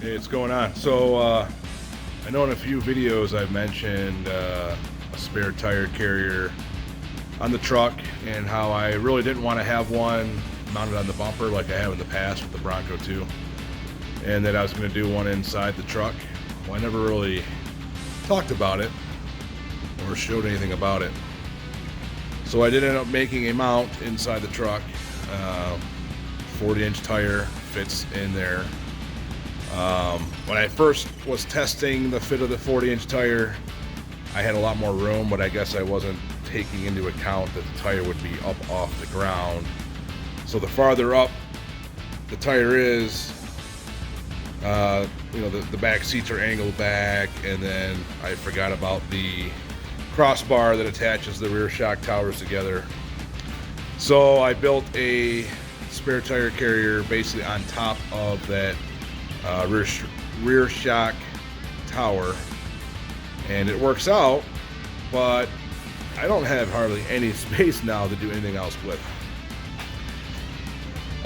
Hey, what's going on? So I know in a few videos I've mentioned a spare tire carrier on the truck and how I really didn't want to have one mounted on the bumper like I have in the past with the Bronco 2, and that I was going to do one inside the truck. Well, I never really talked about it or showed anything about it. So I did end up making a mount inside the truck. 40-inch tire fits in there. When I first was testing the fit of the 40-inch tire, I had a lot more room, but I guess I wasn't taking into account that the tire would be up off the ground. So the farther up the tire is, the back seats are angled back, and then I forgot about the crossbar that attaches the rear shock towers together. So I built a spare tire carrier basically on top of that rear shock tower, and it works out, but I don't have hardly any space now to do anything else with.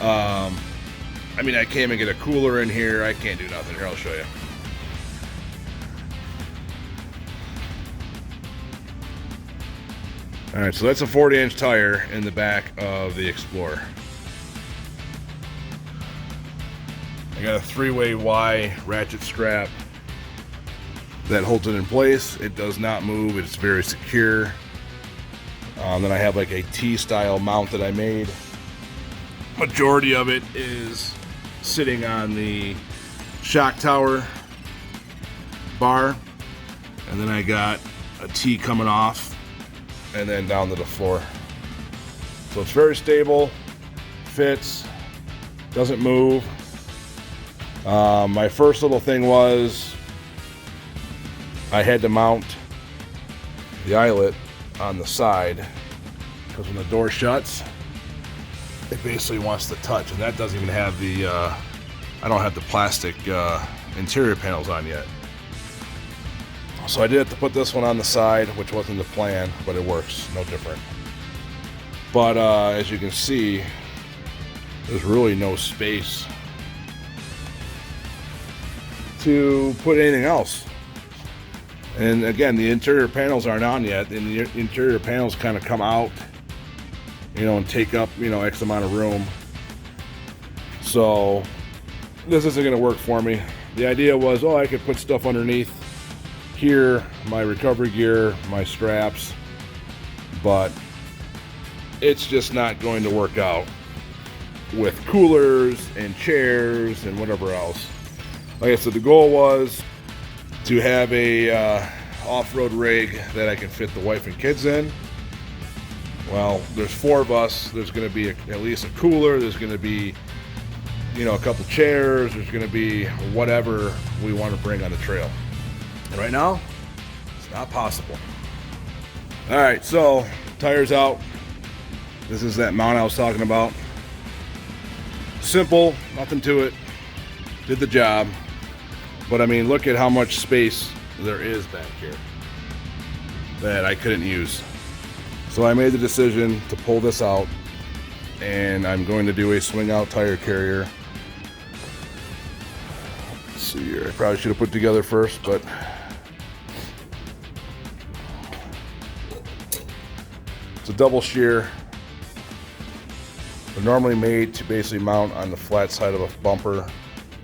I mean, I can't even get a cooler in here. I can't do nothing. Here, I'll show you. Alright, so that's a 40-inch tire in the back of the Explorer. I got a 3-way Y ratchet strap that holds it in place. It does not move. It's very secure. Then I have like a T-style mount that I made. Majority of it is sitting on the shock tower bar, and then I got a T coming off and then down to the floor. So it's very stable, fits, doesn't move. My first little thing was I had to mount the eyelet on the side, because when the door shuts, it basically wants to touch, and that doesn't even have the I don't have the plastic interior panels on yet. So I did have to put this one on the side, which wasn't the plan, but it works, no different. But as you can see, there's really no space to put anything else. And again, the interior panels aren't on yet, and the interior panels kind of come out, and take up, X amount of room. So this isn't going to work for me. The idea was, I could put stuff underneath here, my recovery gear, my straps, but it's just not going to work out with coolers and chairs and whatever else. Like I said, the goal was to have a off-road rig that I can fit the wife and kids in. Well, there's 4 of us. There's going to be at least a cooler. There's going to be, a couple chairs. There's going to be whatever we want to bring on the trail. And right now, it's not possible. All right, so tires out. This is that mount I was talking about. Simple, nothing to it. Did the job. But I mean, look at how much space there is back here that I couldn't use. So I made the decision to pull this out, and I'm going to do a swing out tire carrier. Let's see here. I probably should have put it together first, but it's a double shear. They're normally made to basically mount on the flat side of a bumper.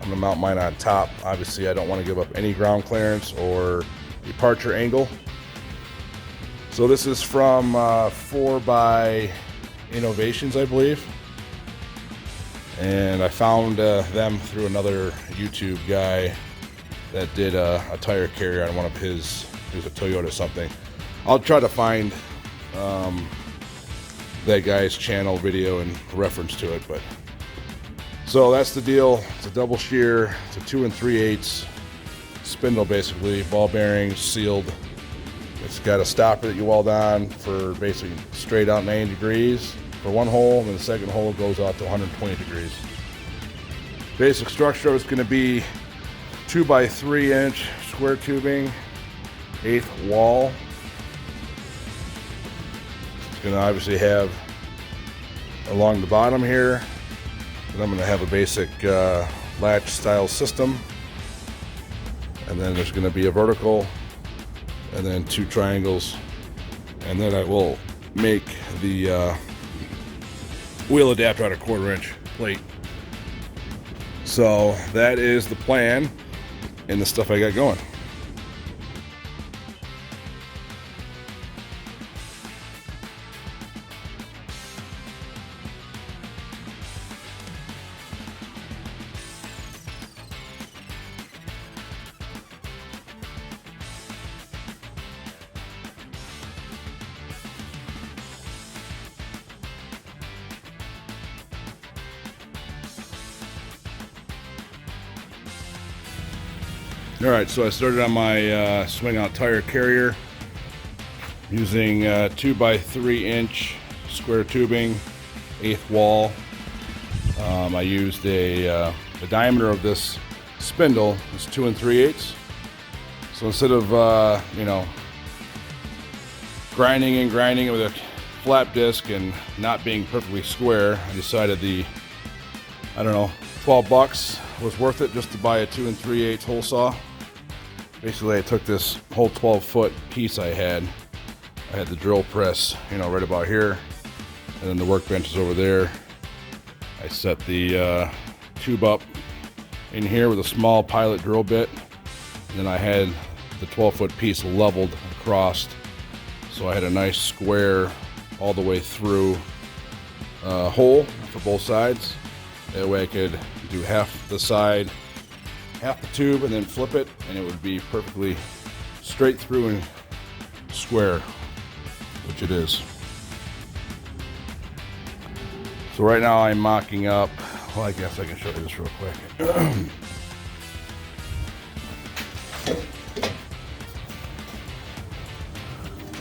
I'm going to mount mine on top. Obviously, I don't want to give up any ground clearance or departure angle. So this is from 4x Innovations, I believe. And I found them through another YouTube guy that did a tire carrier on one of his, it was a Toyota or something. I'll try to find that guy's channel video and reference to it, but so that's the deal. It's a double shear. It's a 2 3/8 spindle, basically. Ball bearings sealed. It's got a stopper that you weld on for basically straight out 90 degrees for one hole, and then the second hole goes out to 120 degrees. Basic structure is going to be 2x3-inch square tubing, 1/8 wall. It's going to obviously have along the bottom here, and I'm going to have a basic latch style system and then there's going to be a vertical, and then 2 triangles, and then I will make the wheel adapter out of 1/4 inch plate. So that is the plan and the stuff I got going. All right, so I started on my swing out tire carrier using 2x3 inch square tubing, 1/8 wall. I used the diameter of this spindle is 2 3/8. So instead of grinding it with a flat disc and not being perfectly square, I decided the $12 was worth it just to buy a 2 3/8 hole saw. Basically, I took this whole 12-foot piece I had the drill press, right about here, and then the workbench is over there. I set the tube up in here with a small pilot drill bit, and then I had the 12-foot piece leveled across, so I had a nice square all the way through hole for both sides. That way I could do half the side, half the tube, and then flip it, and it would be perfectly straight through and square, which it is. So right now I'm mocking up, well, I guess I can show you this real quick.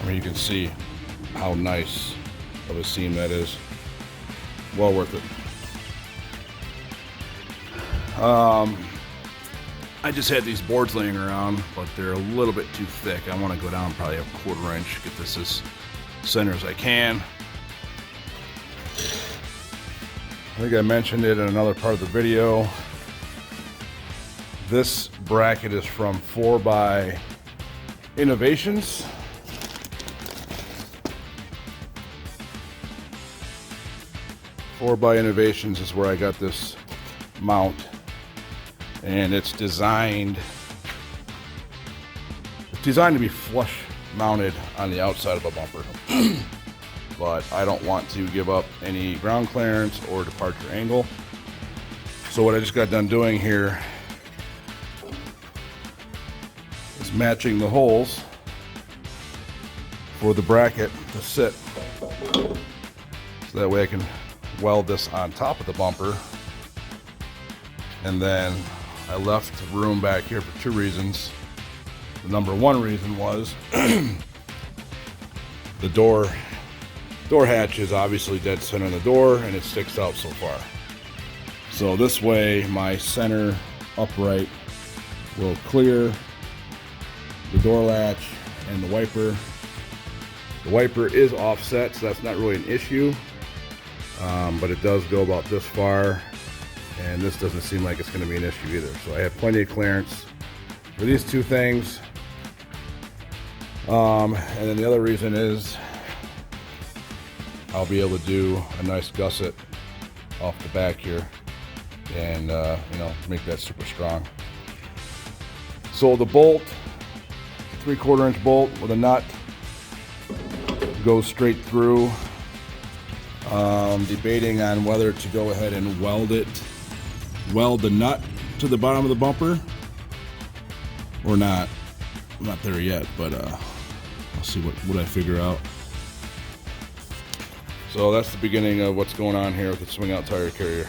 I mean, you can see how nice of a seam that is. Well worth it. I just had these boards laying around, but they're a little bit too thick. I want to go down probably a 1/4 inch, get this as center as I can. I think I mentioned it in another part of the video. This bracket is from 4x Innovations. Innovations is where I got this mount. And it's designed to be flush mounted on the outside of a bumper. But I don't want to give up any ground clearance or departure angle. So what I just got done doing here is matching the holes for the bracket to sit. So that way I can weld this on top of the bumper. And then I left room back here for 2 reasons. The number 1 reason was the door hatch is obviously dead center on the door, and it sticks out so far. So this way my center upright will clear the door latch and the wiper. The wiper is offset, so that's not really an issue, but it does go about this far. And this doesn't seem like it's going to be an issue either. So I have plenty of clearance for these 2 things. And then the other reason is I'll be able to do a nice gusset off the back here and make that super strong. So the bolt, 3/4 inch bolt with a nut, goes straight through. Debating on whether to go ahead and weld the nut to the bottom of the bumper or not. I'm not there yet, but I'll see what I figure out. So that's the beginning of what's going on here with the swing out tire carrier.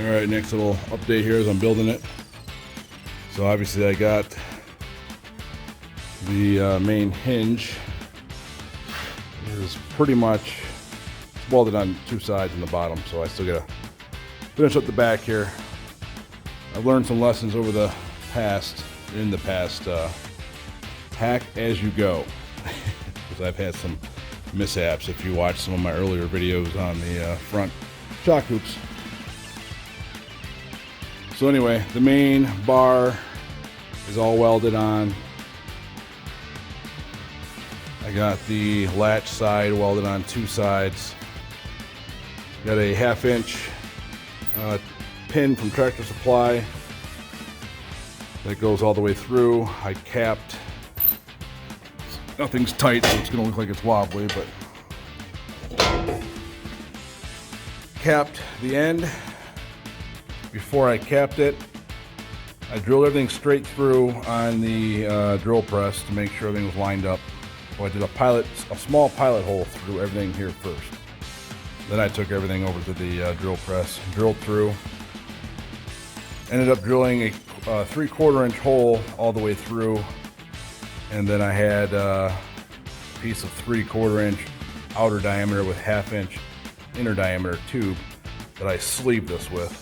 All right, next little update here as I'm building it. So obviously I got the main hinge. It is pretty much welded on 2 sides and the bottom, so I still gotta finish up the back here. I've learned some lessons over the past, hack as you go, because I've had some mishaps if you watch some of my earlier videos on the front shock hoops. So anyway, the main bar is all welded on. I got the latch side welded on 2 sides. Got a 1/2 inch pin from Tractor Supply that goes all the way through. I capped, nothing's tight, so it's gonna look like it's wobbly, but capped the end. Before I capped it, I drilled everything straight through on the drill press to make sure everything was lined up. So I did a small pilot hole through everything here first. Then I took everything over to the drill press, drilled through. Ended up drilling a 3/4 inch hole all the way through, and then I had a piece of 3/4 inch outer diameter with 1/2 inch inner diameter tube that I sleeved this with.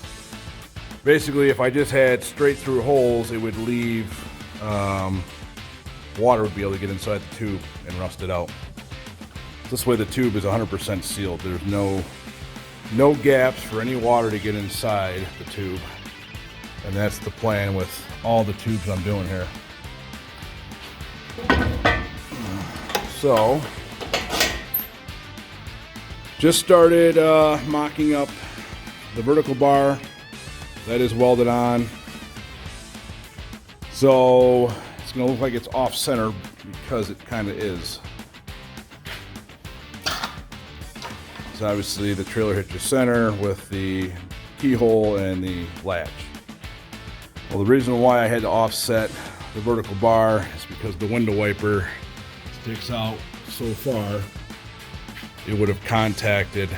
Basically, if I just had straight through holes, it would leave, water would be able to get inside the tube and rust it out. This way the tube is 100% sealed. There's no gaps for any water to get inside the tube. And that's the plan with all the tubes I'm doing here. So, just started mocking up the vertical bar. That is welded on. So it's gonna look like it's off center because it kind of is. So obviously the trailer hitch is center with the keyhole and the latch. Well, the reason why I had to offset the vertical bar is because the window wiper sticks out so far. It would have contacted,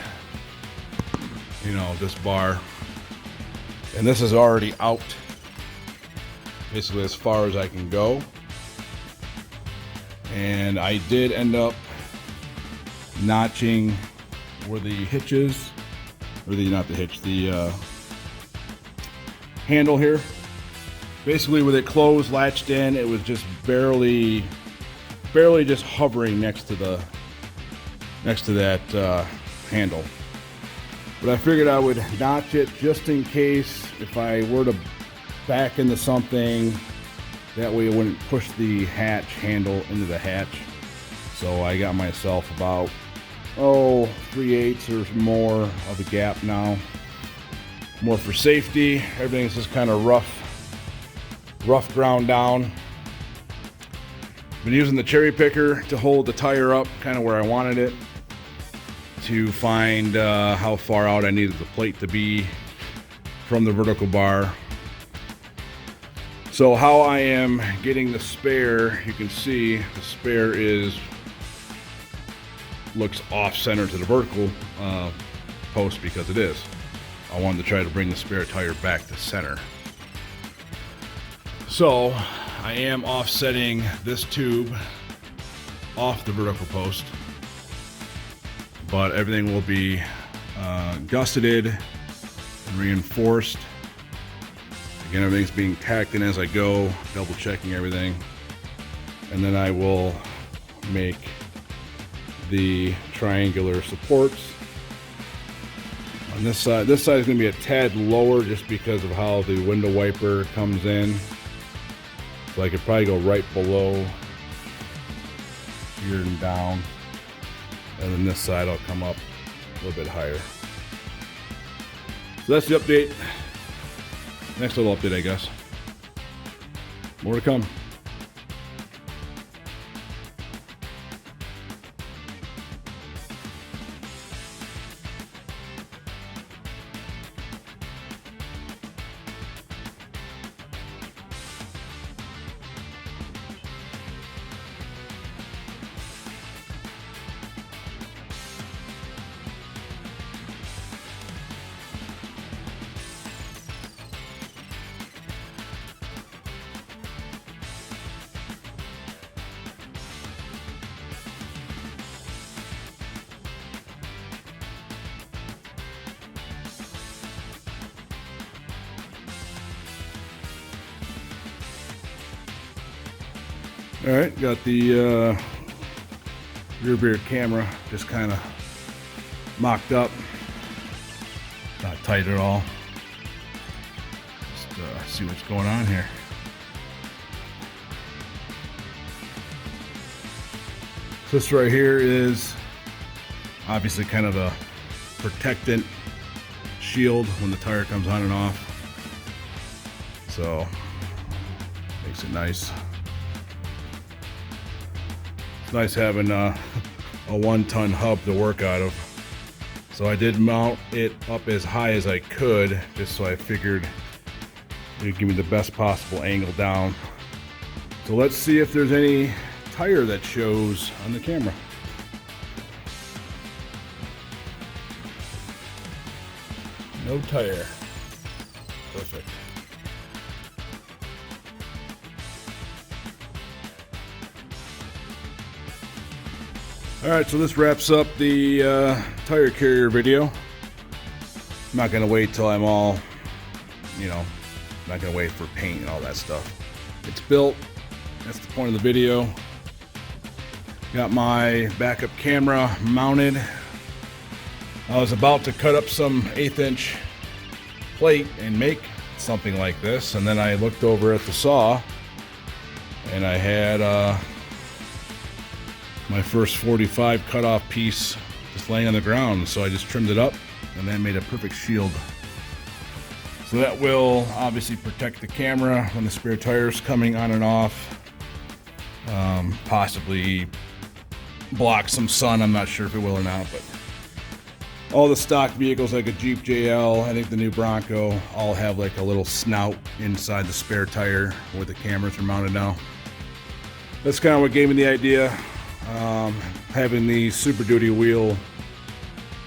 you know, this bar. And this is already out, basically as far as I can go. And I did end up notching where the hitches, or not the hitch, the handle here. Basically with it closed, latched in, it was just barely just hovering next to that handle. But I figured I would notch it just in case if I were to back into something, that way it wouldn't push the hatch handle into the hatch. So I got myself about 3/8 or more of a gap now. More for safety. Everything's just kind of rough ground down. Been using the cherry picker to hold the tire up kind of where I wanted it, to find how far out I needed the plate to be from the vertical bar. So how I am getting the spare, you can see the spare looks off center to the vertical post because it is. I wanted to try to bring the spare tire back to center. So I am offsetting this tube off the vertical post, but everything will be gusseted and reinforced. Again, everything's being tacked in as I go, double checking everything. And then I will make the triangular supports. On this side is going to be a tad lower just because of how the window wiper comes in. So I could probably go right below here and down. And then this side I'll come up a little bit higher. So that's the update. Next little update, I guess. More to come. All right, got the rear camera just kind of mocked up, not tight at all. Just see what's going on here. So this right here is obviously kind of a protectant shield when the tire comes on and off. So makes it nice. It's nice having a 1-ton hub to work out of. So I did mount it up as high as I could, just so I figured it would give me the best possible angle down. So let's see if there's any tire that shows on the camera. No tire. Perfect. All right, so this wraps up the tire carrier video. I'm not gonna wait till I'm all, I'm not gonna wait for paint and all that stuff. It's built, that's the point of the video. Got my backup camera mounted. I was about to cut up some 1/8" plate and make something like this, and then I looked over at the saw and I had my first 45 cutoff piece just laying on the ground, so I just trimmed it up and then made a perfect shield. So that will obviously protect the camera when the spare tire's coming on and off. Possibly block some sun, I'm not sure if it will or not, but all the stock vehicles like a Jeep JL, I think the new Bronco, all have like a little snout inside the spare tire where the cameras are mounted now. That's kind of what gave me the idea. Having the Super Duty wheel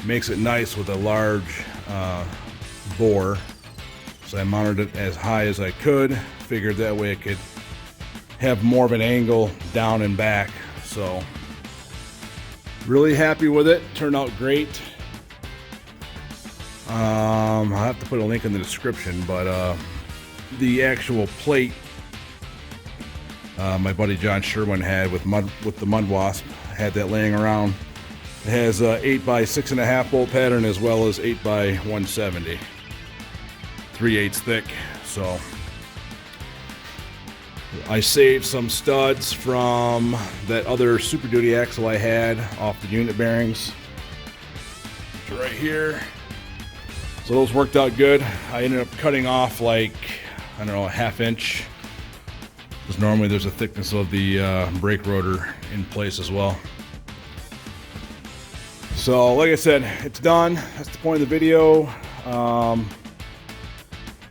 makes it nice with a large bore, so I mounted it as high as I could. Figured that way I could have more of an angle down and back. So really happy with it. Turned out great. I'll have to put a link in the description, but the actual plate my buddy John Sherwin had with the Mud Wasp, had that laying around. It has 8x6.5 bolt pattern as well as 8x170, 3/8 thick. So I saved some studs from that other Super Duty axle I had off the unit bearings. Right here. So those worked out good. I ended up cutting off like, I don't know, a 1/2 inch. Because normally there's a thickness of the brake rotor in place as well. So like I said, it's done. That's the point of the video.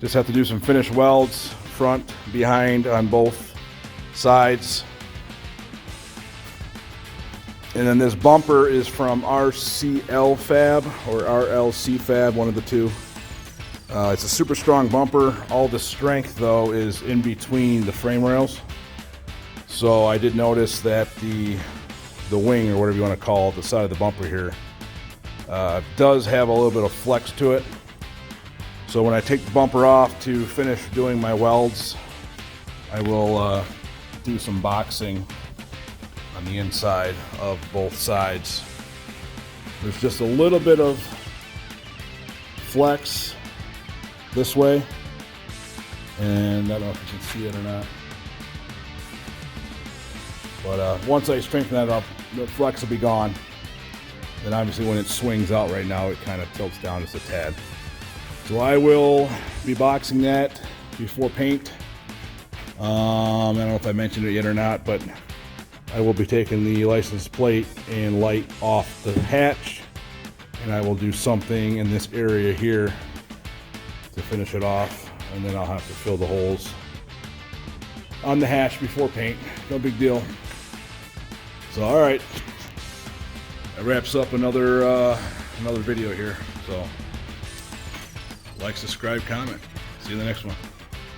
Just have to do some finish welds, front, behind, on both sides. And then this bumper is from RCL Fab or RLC Fab, one of the two. It's a super strong bumper. All the strength though is in between the frame rails. So I did notice that the wing, or whatever you want to call it, the side of the bumper here, does have a little bit of flex to it. So when I take the bumper off to finish doing my welds, I will do some boxing on the inside of both sides. There's just a little bit of flex this way, and I don't know if you can see it or not, but once I strengthen that up, the flex will be gone. Then obviously when it swings out right now, it kind of tilts down just a tad. So I will be boxing that before paint. I don't know if I mentioned it yet or not, but I will be taking the license plate and light off the hatch, and I will do something in this area here to finish it off, and then I'll have to fill the holes on the hatch before paint. No big deal. So all right, that wraps up another video here. So like, subscribe, comment. See you in the next one.